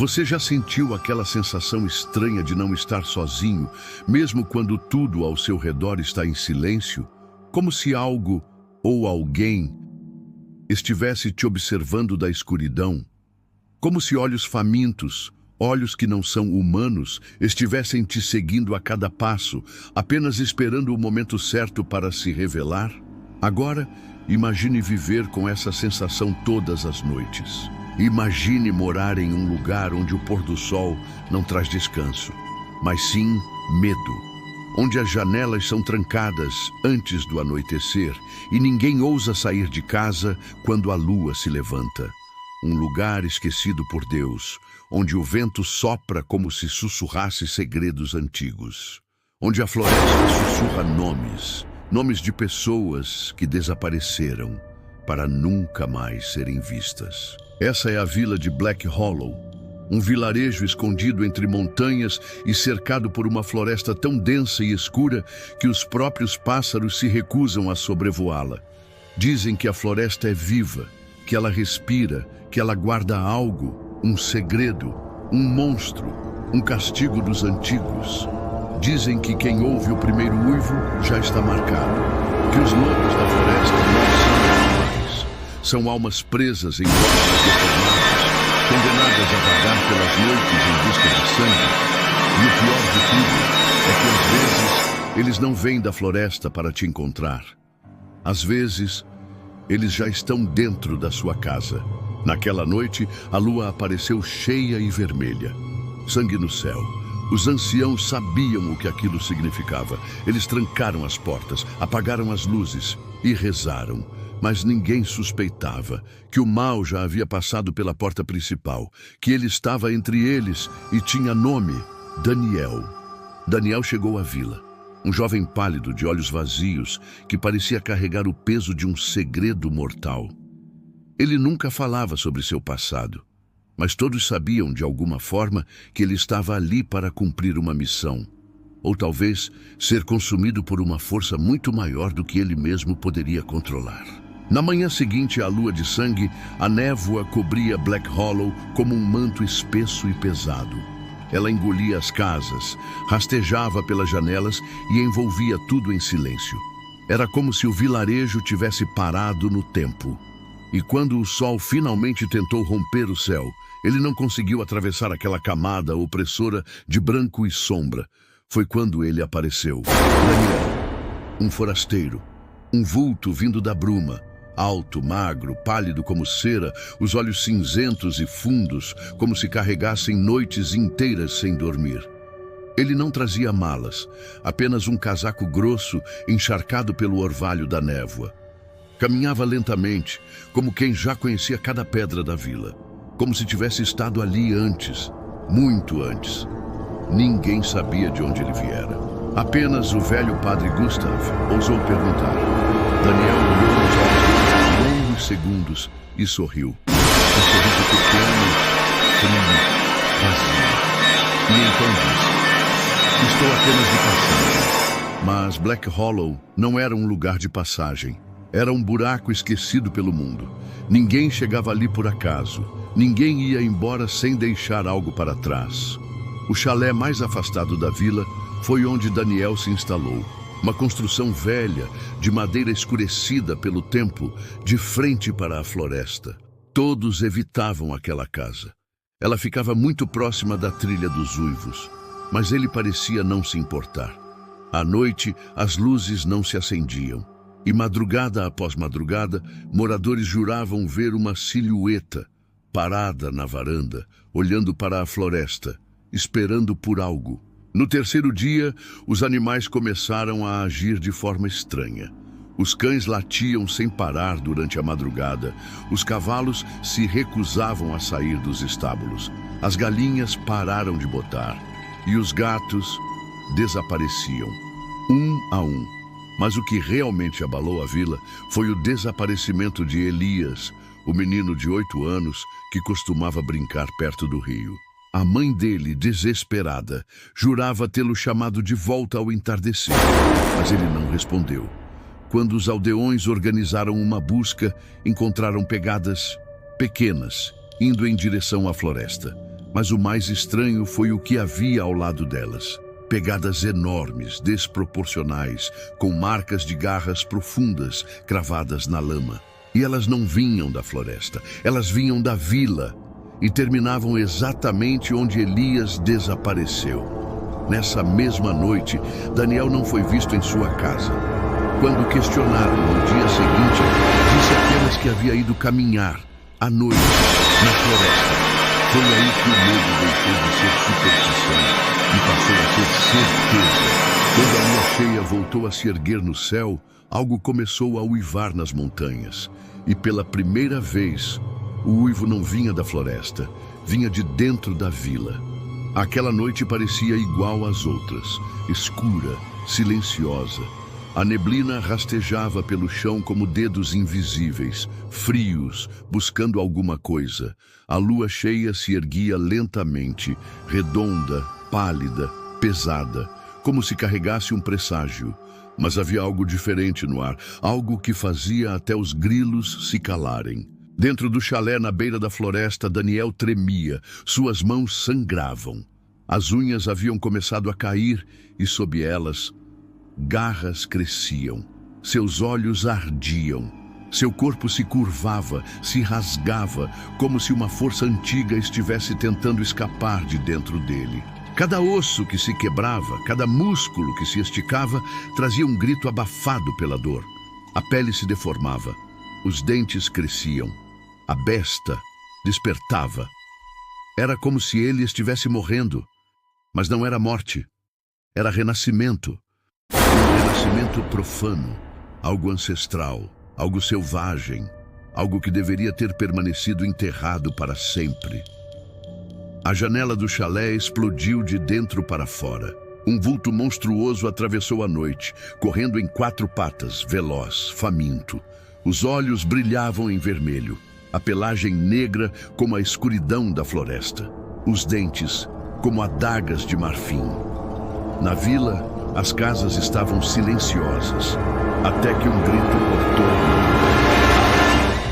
Você já sentiu aquela sensação estranha de não estar sozinho, mesmo quando tudo ao seu redor está em silêncio? Como se algo ou alguém estivesse te observando da escuridão? Como se olhos famintos, olhos que não são humanos, estivessem te seguindo a cada passo, apenas esperando o momento certo para se revelar? Agora, imagine viver com essa sensação todas as noites. Imagine morar em um lugar onde o pôr do sol não traz descanso, mas sim medo. Onde as janelas são trancadas antes do anoitecer e ninguém ousa sair de casa quando a lua se levanta. Um lugar esquecido por Deus, onde o vento sopra como se sussurrasse segredos antigos. Onde a floresta sussurra nomes de pessoas que desapareceram para nunca mais serem vistas. Essa é a vila de Black Hollow, um vilarejo escondido entre montanhas e cercado por uma floresta tão densa e escura que os próprios pássaros se recusam a sobrevoá-la. Dizem que a floresta é viva, que ela respira, que ela guarda algo, um segredo, um monstro, um castigo dos antigos. Dizem que quem ouve o primeiro uivo já está marcado, que os lobos da floresta não são animais, são almas presas em corpos deformados, condenadas a vagar pelas noites em busca de sangue. E o pior de tudo é que às vezes eles não vêm da floresta para te encontrar. Às vezes, eles já estão dentro da sua casa. Naquela noite, a lua apareceu cheia e vermelha. Sangue no céu. Os anciãos sabiam o que aquilo significava. Eles trancaram as portas, apagaram as luzes e rezaram. Mas ninguém suspeitava que o mal já havia passado pela porta principal, que ele estava entre eles e tinha nome: Daniel. Daniel chegou à vila. Um jovem pálido, de olhos vazios, que parecia carregar o peso de um segredo mortal. Ele nunca falava sobre seu passado, mas todos sabiam, de alguma forma, que ele estava ali para cumprir uma missão, ou talvez ser consumido por uma força muito maior do que ele mesmo poderia controlar. Na manhã seguinte à lua de sangue, a névoa cobria Black Hollow como um manto espesso e pesado. Ela engolia as casas, rastejava pelas janelas e envolvia tudo em silêncio. Era como se o vilarejo tivesse parado no tempo. E quando o sol finalmente tentou romper o céu, ele não conseguiu atravessar aquela camada opressora de branco e sombra. Foi quando ele apareceu. Daniel, um forasteiro, um vulto vindo da bruma. Alto, magro, pálido como cera, os olhos cinzentos e fundos, como se carregassem noites inteiras sem dormir. Ele não trazia malas, apenas um casaco grosso encharcado pelo orvalho da névoa. Caminhava lentamente, como quem já conhecia cada pedra da vila, como se tivesse estado ali antes, muito antes. Ninguém sabia de onde ele viera. Apenas o velho padre Gustav ousou perguntar. Daniel olhou nos olhos dele longos segundos e sorriu. Um sorriso pequeno, frio, vazio. E então disse: estou apenas de passagem. Mas Black Hollow não era um lugar de passagem. Era um buraco esquecido pelo mundo. Ninguém chegava ali por acaso. Ninguém ia embora sem deixar algo para trás. O chalé mais afastado da vila foi onde Daniel se instalou. Uma construção velha, de madeira escurecida pelo tempo, de frente para a floresta. Todos evitavam aquela casa. Ela ficava muito próxima da trilha dos uivos, mas ele parecia não se importar. À noite, as luzes não se acendiam, e madrugada após madrugada, moradores juravam ver uma silhueta parada na varanda, olhando para a floresta, esperando por algo. No terceiro dia, os animais começaram a agir de forma estranha. Os cães latiam sem parar durante a madrugada. Os cavalos se recusavam a sair dos estábulos. As galinhas pararam de botar. E os gatos desapareciam, um a um. Mas o que realmente abalou a vila foi o desaparecimento de Elias, o menino de 8 anos que costumava brincar perto do rio. A mãe dele, desesperada, jurava tê-lo chamado de volta ao entardecer, mas ele não respondeu. Quando os aldeões organizaram uma busca, encontraram pegadas pequenas, indo em direção à floresta. Mas o mais estranho foi o que havia ao lado delas. Pegadas enormes, desproporcionais, com marcas de garras profundas cravadas na lama. E elas não vinham da floresta, elas vinham da vila e terminavam exatamente onde Elias desapareceu. Nessa mesma noite, Daniel não foi visto em sua casa. Quando questionado no dia seguinte, disse apenas que havia ido caminhar à noite na floresta. Foi aí que o medo deixou de ser superstição e passou a ser certeza. Quando a lua cheia voltou a se erguer no céu, algo começou a uivar nas montanhas. E pela primeira vez, o uivo não vinha da floresta, vinha de dentro da vila. Aquela noite parecia igual às outras, escura, silenciosa. A neblina rastejava pelo chão como dedos invisíveis, frios, buscando alguma coisa. A lua cheia se erguia lentamente, redonda, pálida, pesada, como se carregasse um presságio. Mas havia algo diferente no ar, algo que fazia até os grilos se calarem. Dentro do chalé na beira da floresta, Daniel tremia, suas mãos sangravam. As unhas haviam começado a cair e sob elas, garras cresciam. Seus olhos ardiam. Seu corpo se curvava, se rasgava, como se uma força antiga estivesse tentando escapar de dentro dele. Cada osso que se quebrava, cada músculo que se esticava, trazia um grito abafado pela dor. A pele se deformava, os dentes cresciam. A besta despertava. Era como se ele estivesse morrendo, mas não era morte, era renascimento. Um renascimento profano, algo ancestral, algo selvagem, algo que deveria ter permanecido enterrado para sempre. A janela do chalé explodiu de dentro para fora. Um vulto monstruoso atravessou a noite, correndo em 4 patas, veloz, faminto. Os olhos brilhavam em vermelho, a pelagem negra como a escuridão da floresta, os dentes como adagas de marfim. Na vila, as casas estavam silenciosas, até que um grito cortou.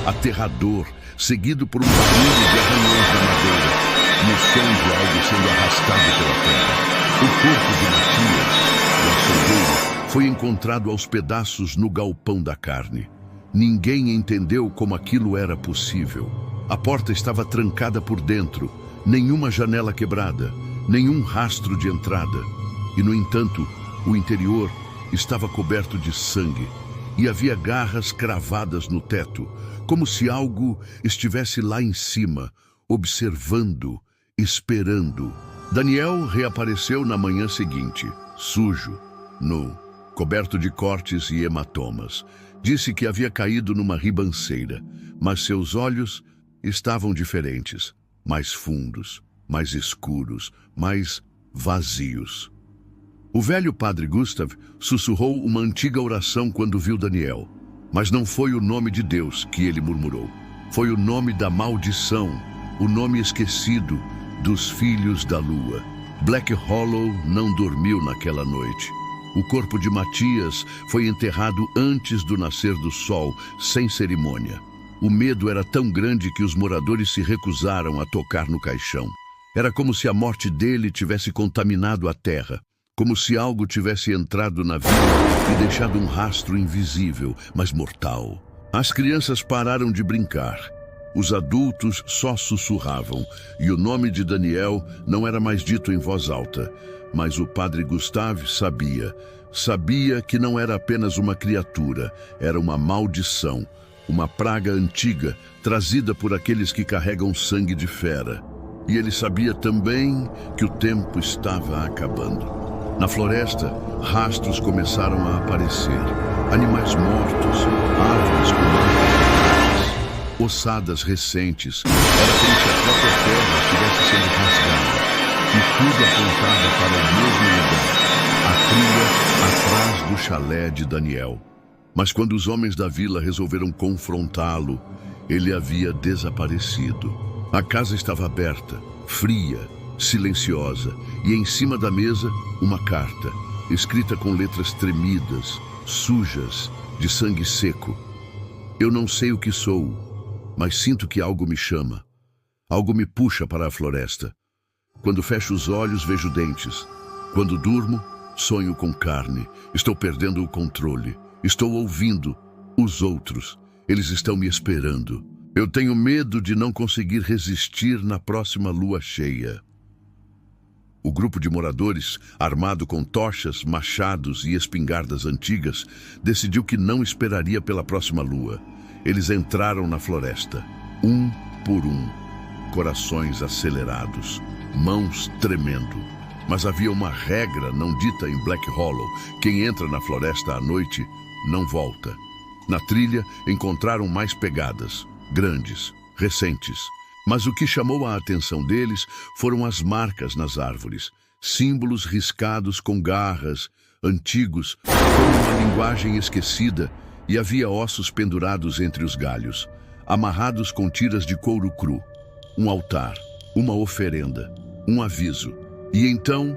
Aterrador, seguido por um barulho de arranhões na madeira, e o som de algo sendo arrastado pela terra. O corpo de Matias, o açougueiro, foi encontrado aos pedaços no galpão da carne. Ninguém entendeu como aquilo era possível. A porta estava trancada por dentro, nenhuma janela quebrada, nenhum rastro de entrada. E, no entanto, o interior estava coberto de sangue e havia garras cravadas no teto, como se algo estivesse lá em cima, observando, esperando. Daniel reapareceu na manhã seguinte, sujo, nu, coberto de cortes e hematomas. Disse que havia caído numa ribanceira, mas seus olhos estavam diferentes, mais fundos, mais escuros, mais vazios. O velho padre Gustav sussurrou uma antiga oração quando viu Daniel, mas não foi o nome de Deus que ele murmurou. Foi o nome da maldição, o nome esquecido dos filhos da lua. Black Hollow não dormiu naquela noite. O corpo de Matias foi enterrado antes do nascer do sol, sem cerimônia. O medo era tão grande que os moradores se recusaram a tocar no caixão. Era como se a morte dele tivesse contaminado a terra, como se algo tivesse entrado na vila e deixado um rastro invisível, mas mortal. As crianças pararam de brincar. Os adultos só sussurravam, e o nome de Daniel não era mais dito em voz alta. Mas o padre Gustav sabia que não era apenas uma criatura, era uma maldição, uma praga antiga trazida por aqueles que carregam sangue de fera. E ele sabia também que o tempo estava acabando. Na floresta, rastros começaram a aparecer, animais mortos, árvores com marcas, ossadas recentes. Era como se a própria terra estivesse sendo rasgada. E tudo apontava para o mesmo lugar, a trilha atrás do chalé de Daniel. Mas quando os homens da vila resolveram confrontá-lo, ele havia desaparecido. A casa estava aberta, fria, silenciosa, e em cima da mesa, uma carta, escrita com letras tremidas, sujas, de sangue seco. Eu não sei o que sou, mas sinto que algo me chama. Algo me puxa para a floresta. Quando fecho os olhos, vejo dentes. Quando durmo, sonho com carne. Estou perdendo o controle. Estou ouvindo os outros. Eles estão me esperando. Eu tenho medo de não conseguir resistir na próxima lua cheia. O grupo de moradores, armado com tochas, machados e espingardas antigas, decidiu que não esperaria pela próxima lua. Eles entraram na floresta, um por um, corações acelerados, mãos tremendo. Mas havia uma regra não dita em Black Hollow: quem entra na floresta à noite não volta. Na trilha encontraram mais pegadas, grandes, recentes. Mas o que chamou a atenção deles foram as marcas nas árvores, símbolos riscados com garras, antigos, com uma linguagem esquecida, e havia ossos pendurados entre os galhos, amarrados com tiras de couro cru. Um altar, uma oferenda, um aviso. E então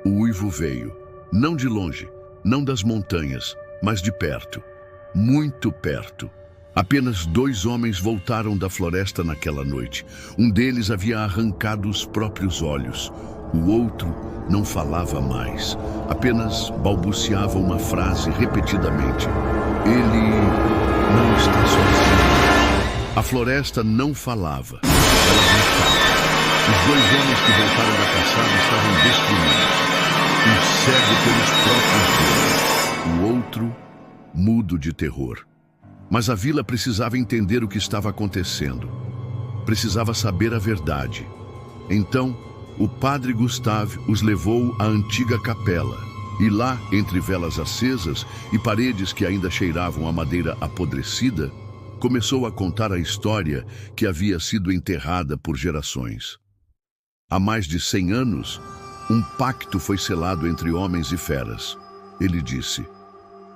o uivo veio, não de longe, não das montanhas, mas de perto, muito perto. Apenas 2 homens voltaram da floresta naquela noite. Um deles havia arrancado os próprios olhos. O outro não falava mais. Apenas balbuciava uma frase repetidamente. Ele não está sozinho. A floresta não falava. Ela gritava. Os 2 homens que voltaram da caçada estavam destruídos. Um cego pelos próprios olhos. O outro, mudo de terror. Mas a vila precisava entender o que estava acontecendo. Precisava saber a verdade. Então, o padre Gustave os levou à antiga capela. E lá, entre velas acesas e paredes que ainda cheiravam a madeira apodrecida, começou a contar a história que havia sido enterrada por gerações. Há mais de 100 anos, um pacto foi selado entre homens e feras. Ele disse: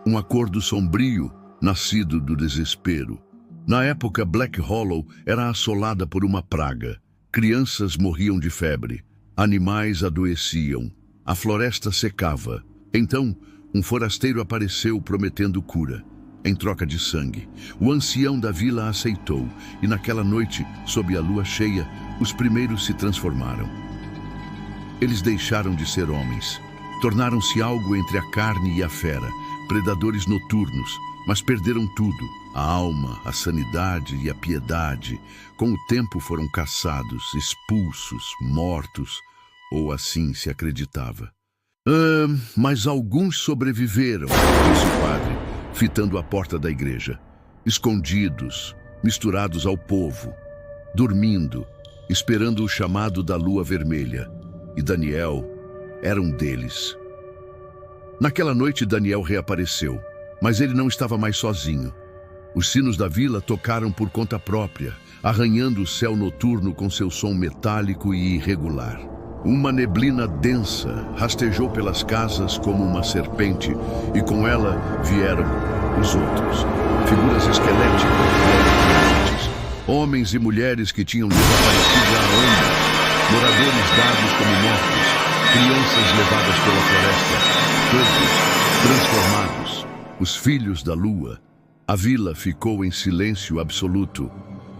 um acordo sombrio, nascido do desespero. Na época, Black Hollow era assolada por uma praga. Crianças morriam de febre, animais adoeciam, a floresta secava. Então, um forasteiro apareceu prometendo cura, em troca de sangue. O ancião da vila aceitou, e naquela noite, sob a lua cheia, os primeiros se transformaram. Eles deixaram de ser homens, tornaram-se algo entre a carne e a fera, predadores noturnos, mas perderam tudo: a alma, a sanidade e a piedade. Com o tempo foram caçados, expulsos, mortos, ou assim se acreditava. Mas alguns sobreviveram, disse o padre, fitando a porta da igreja. Escondidos, misturados ao povo, dormindo, esperando o chamado da lua vermelha. E Daniel era um deles. Naquela noite, Daniel reapareceu. Mas ele não estava mais sozinho. Os sinos da vila tocaram por conta própria, arranhando o céu noturno com seu som metálico e irregular. Uma neblina densa rastejou pelas casas como uma serpente, e com ela vieram os outros. Figuras esqueléticas e alucinantes. Homens e mulheres que tinham desaparecido há anos. Moradores dados como mortos. Crianças levadas pela floresta. Todos transformados. Os filhos da lua. A vila ficou em silêncio absoluto.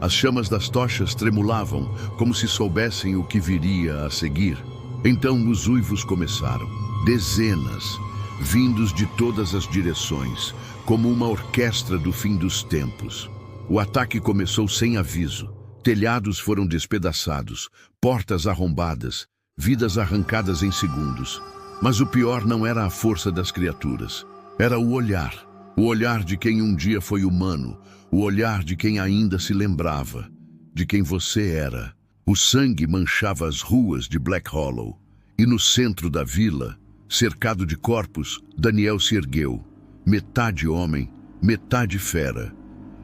As chamas das tochas tremulavam, como se soubessem o que viria a seguir. Então os uivos começaram. Dezenas, vindos de todas as direções, como uma orquestra do fim dos tempos. O ataque começou sem aviso. Telhados foram despedaçados, portas arrombadas, vidas arrancadas em segundos. Mas o pior não era a força das criaturas. Era o olhar de quem um dia foi humano, o olhar de quem ainda se lembrava, de quem você era. O sangue manchava as ruas de Black Hollow, e no centro da vila, cercado de corpos, Daniel se ergueu, metade homem, metade fera,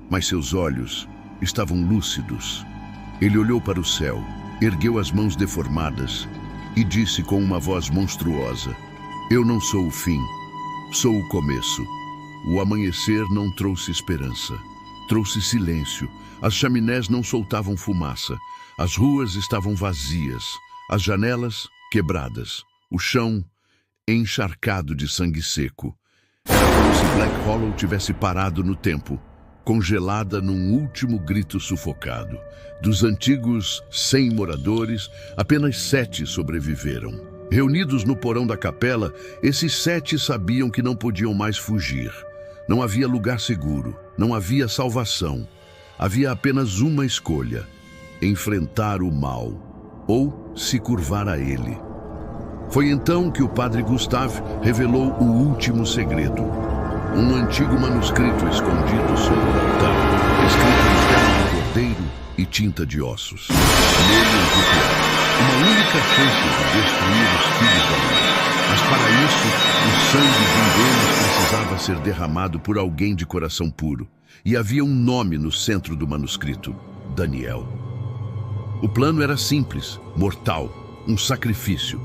mas seus olhos estavam lúcidos. Ele olhou para o céu, ergueu as mãos deformadas e disse com uma voz monstruosa: eu não sou o fim. Sou o começo. O amanhecer não trouxe esperança. Trouxe silêncio. As chaminés não soltavam fumaça. As ruas estavam vazias. As janelas quebradas. O chão encharcado de sangue seco. Era como se Black Hollow tivesse parado no tempo. congelada num último grito sufocado. Dos antigos 100 moradores, apenas 7 sobreviveram. Reunidos no porão da capela, esses 7 sabiam que não podiam mais fugir. Não havia lugar seguro, não havia salvação. Havia apenas uma escolha: enfrentar o mal ou se curvar a ele. Foi então que o padre Gustave revelou o último segredo. Um antigo manuscrito escondido sobre o altar, escrito em pele de cordeiro e tinta de ossos. Nele o ritual, uma única chance de destruir os filhos da luz. Mas para isso, o sangue de um deles precisava ser derramado por alguém de coração puro. E havia um nome no centro do manuscrito: Daniel. O plano era simples, mortal, um sacrifício.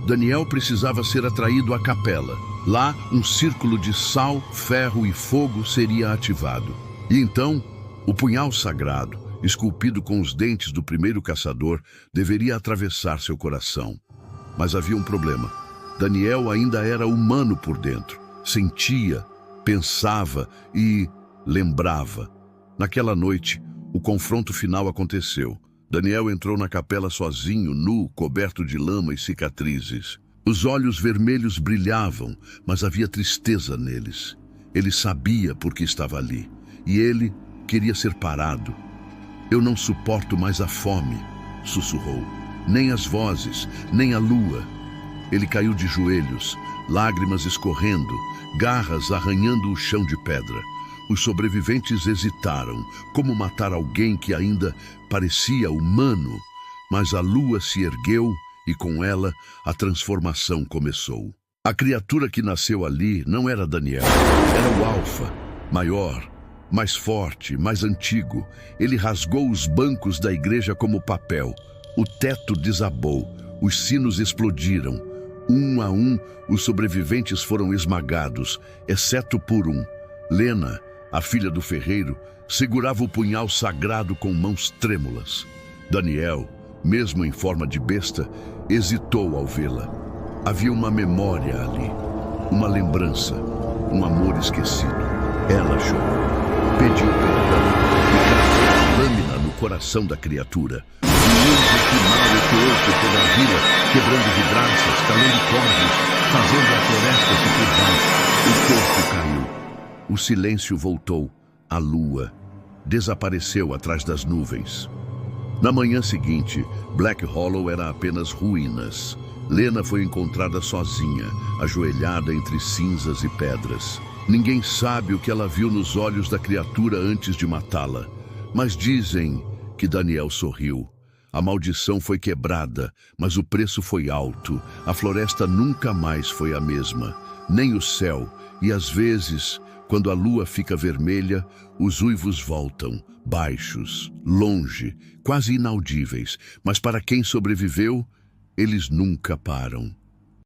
Daniel precisava ser atraído à capela. Lá, um círculo de sal, ferro e fogo seria ativado. E então, o punhal sagrado, esculpido com os dentes do primeiro caçador, deveria atravessar seu coração. Mas havia um problema. Daniel ainda era humano por dentro. Sentia, pensava e lembrava. Naquela noite, o confronto final aconteceu. Daniel entrou na capela sozinho, nu, coberto de lama e cicatrizes. Os olhos vermelhos brilhavam, mas havia tristeza neles. Ele sabia por que estava ali, e ele queria ser parado. Eu não suporto mais a fome, sussurrou. Nem as vozes, nem a lua. Ele caiu de joelhos, lágrimas escorrendo, garras arranhando o chão de pedra. Os sobreviventes hesitaram, como matar alguém que ainda parecia humano, mas a lua se ergueu e com ela a transformação começou. A criatura que nasceu ali não era Daniel, era o Alfa, maior, mais forte, mais antigo. Ele rasgou os bancos da igreja como papel. O teto desabou, os sinos explodiram. Um a um, os sobreviventes foram esmagados, exceto por um. Lena, a filha do ferreiro, segurava o punhal sagrado com mãos trêmulas. Daniel, mesmo em forma de besta, hesitou ao vê-la. Havia uma memória ali, uma lembrança, um amor esquecido. Ela chorou, pediu perdão e cravou a lâmina no coração da criatura. O urso final ecoou por toda a vila, quebrando vidraças, calando corvos, fazendo a floresta se curvar. O corpo caiu. O silêncio voltou. A lua desapareceu atrás das nuvens. Na manhã seguinte, Black Hollow era apenas ruínas. Lena foi encontrada sozinha, ajoelhada entre cinzas e pedras. Ninguém sabe o que ela viu nos olhos da criatura antes de matá-la, mas dizem que Daniel sorriu. A maldição foi quebrada, mas o preço foi alto. A floresta nunca mais foi a mesma, nem o céu, e às vezes, quando a lua fica vermelha, os uivos voltam, baixos, longe, quase inaudíveis, mas para quem sobreviveu, eles nunca param.